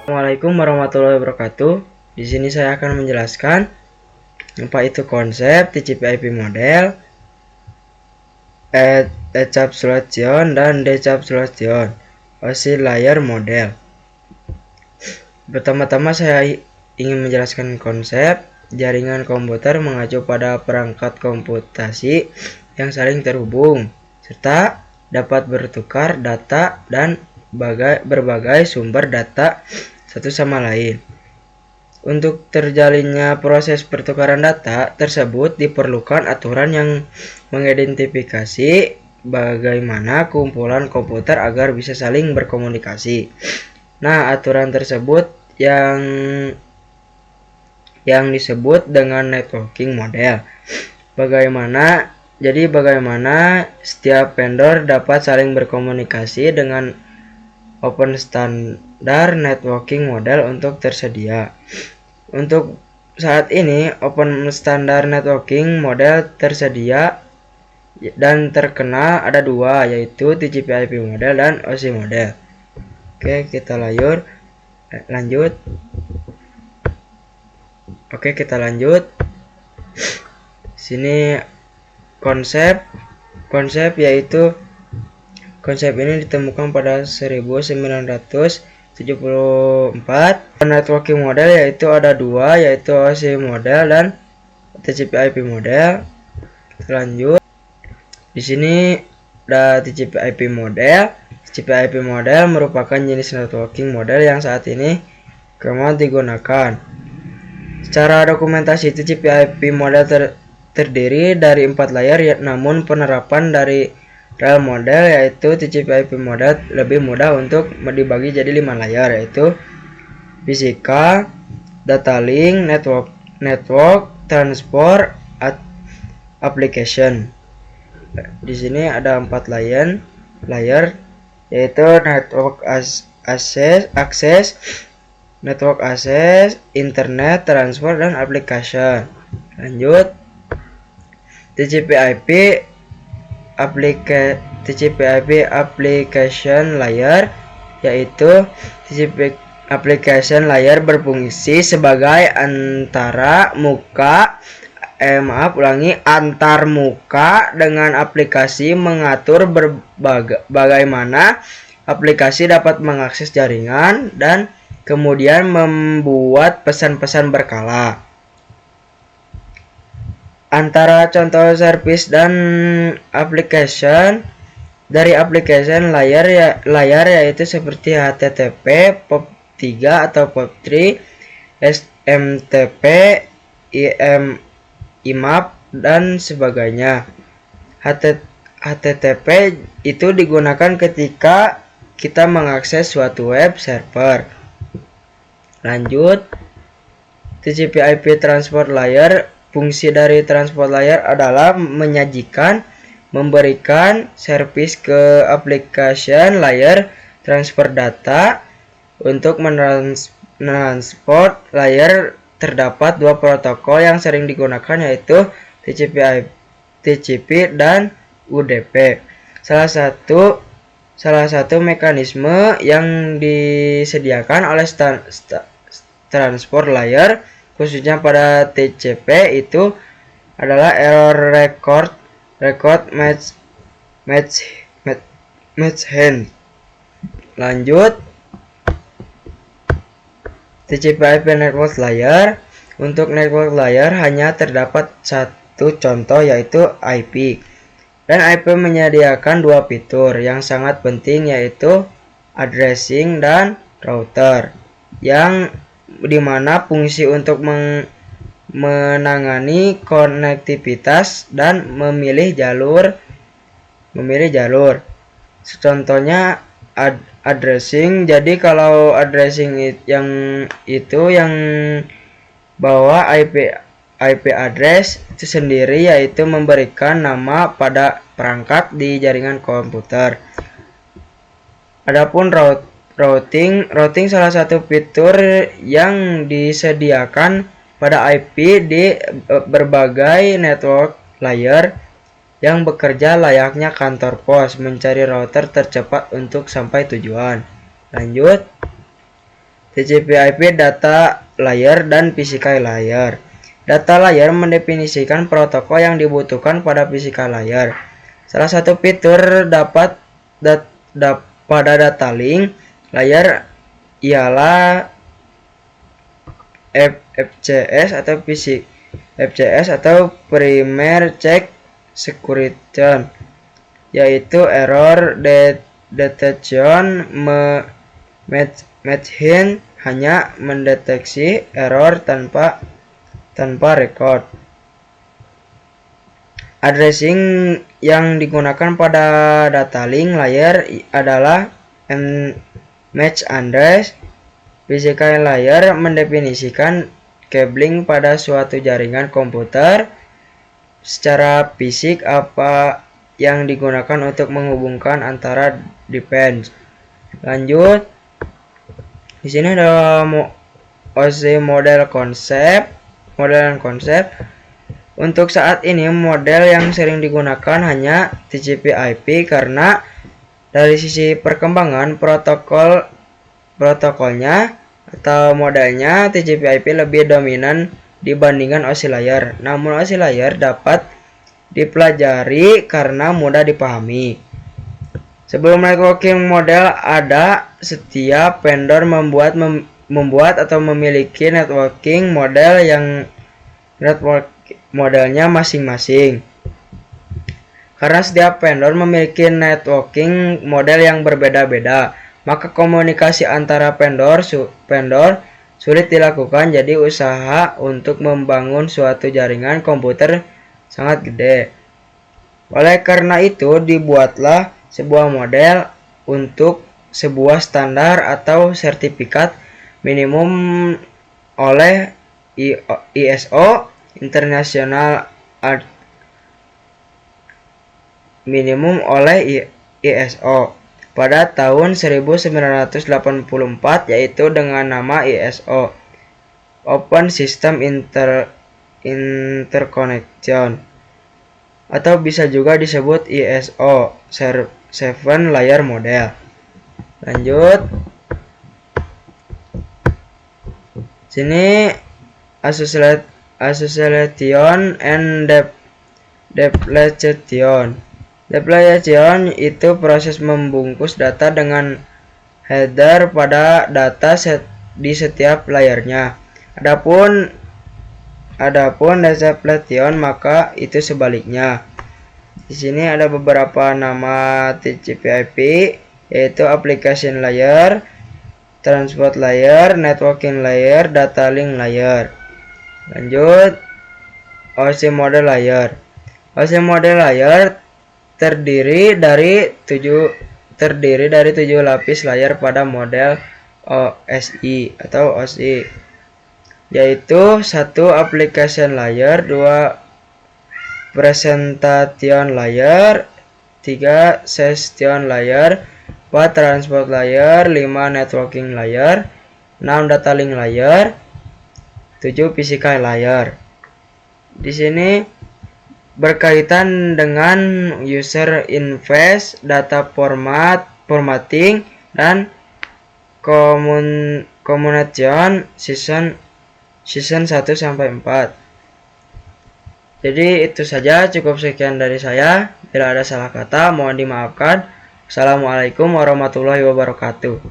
Assalamualaikum warahmatullahi wabarakatuh. Di sini saya akan menjelaskan apa itu konsep TCP/IP model, encapsulation dan decapsulation oscillator model. Pertama-tama saya ingin menjelaskan konsep jaringan komputer mengacu pada perangkat komputasi yang saling terhubung serta dapat bertukar data dan berbagai sumber data satu sama lain. Untuk terjalinnya proses pertukaran data tersebut diperlukan aturan yang mengidentifikasi bagaimana kumpulan komputer agar bisa saling berkomunikasi. Nah, aturan tersebut yang disebut dengan networking model. Bagaimana setiap vendor dapat saling berkomunikasi dengan open standar networking model untuk tersedia. Untuk saat ini open standar networking model tersedia dan terkenal ada dua, yaitu TCP/IP model dan OSI model. Oke, kita lanjut. Sini konsep yaitu konsep ini ditemukan pada 1974. Networking model yaitu ada dua, yaitu OSI model dan TCP/IP model. Kita lanjut. Di sini ada TCP/IP model. TCP/IP model merupakan jenis networking model yang saat ini kerap digunakan. Secara dokumentasi TCP/IP model terdiri dari 4 layer, namun penerapan dari real model yaitu TCP/IP model lebih mudah untuk dibagi jadi 5 layer, yaitu physical, data link, network, transport, application. Di sini ada 4 layer yaitu network access, network access, internet, transport, dan application. Lanjut, TCP/IP application layer yaitu TCP application layer berfungsi sebagai antar muka dengan aplikasi, mengatur bagaimana aplikasi dapat mengakses jaringan dan kemudian membuat pesan-pesan berkala. Antara contoh service dan application dari application layer yaitu seperti HTTP, POP3 atau POP3, SMTP, IMAP, dan sebagainya. HTTP itu digunakan ketika kita mengakses suatu web server. Lanjut, TCP/IP transport layer. Fungsi dari transport layer adalah memberikan servis ke application layer transfer data. Untuk transport layer terdapat dua protokol yang sering digunakan, yaitu TCP dan UDP. Salah satu mekanisme yang disediakan oleh transport layer khususnya pada TCP itu adalah error record match hand. Lanjut, TCP/IP network layer. Untuk network layer hanya terdapat satu contoh, yaitu IP. Dan IP menyediakan dua fitur yang sangat penting, yaitu addressing dan router, yang dimana fungsi untuk menangani konektivitas dan memilih jalur. Contohnya addressing. Jadi kalau addressing yang bawa IP address itu sendiri, yaitu memberikan nama pada perangkat di jaringan komputer. Adapun routing salah satu fitur yang disediakan pada IP di berbagai network layer yang bekerja layaknya kantor pos, mencari router tercepat untuk sampai tujuan. Lanjut, TCP/IP data layer dan physical layer. Data layer mendefinisikan protokol yang dibutuhkan pada physical layer. Salah satu fitur pada data link layer ialah FCS atau Primary Check Security, yaitu error detection machine hanya mendeteksi error tanpa record. Addressing yang digunakan pada data link layer adalah match address. Physical layer mendefinisikan cabling pada suatu jaringan komputer secara fisik apa yang digunakan untuk menghubungkan antara device. Lanjut, di sini ada OC model konsep. Untuk saat ini model yang sering digunakan hanya TCP/IP karena dari sisi perkembangan protokolnya atau modelnya TCP/IP lebih dominan dibandingkan OC layer. Namun OC layer dapat dipelajari karena mudah dipahami. Sebelum networking model ada, setiap vendor membuat atau memiliki networking model yang modelnya masing-masing. Karena setiap vendor memiliki networking model yang berbeda-beda, maka komunikasi antara vendor sulit dilakukan. Jadi usaha untuk membangun suatu jaringan komputer sangat gede. Oleh karena itu dibuatlah sebuah model untuk sebuah standar atau sertifikat minimum oleh ISO International ISO pada tahun 1984, yaitu dengan nama ISO Open System Interconnection, atau bisa juga disebut ISO 7 Layer Model. Lanjut, sini Association and Depletion. Depletion itu proses membungkus data dengan header pada data di setiap layernya. Adapun depletion maka itu sebaliknya. Di sini ada beberapa nama TCP/IP, yaitu application layer, transport layer, networking layer, data link layer. Lanjut, OC model layer. OC model layer terdiri dari 7 lapis layer pada model OSI atau OSI, yaitu 1 application layer, 2 presentation layer, 3 session layer, 4 transport layer, 5 networking layer, 6 data link layer, 7 physical layer. Di sini berkaitan dengan user interface, data formatting, dan communication season 1-4. Jadi itu saja, cukup sekian dari saya. Bila ada salah kata mohon dimaafkan. Assalamualaikum warahmatullahi wabarakatuh.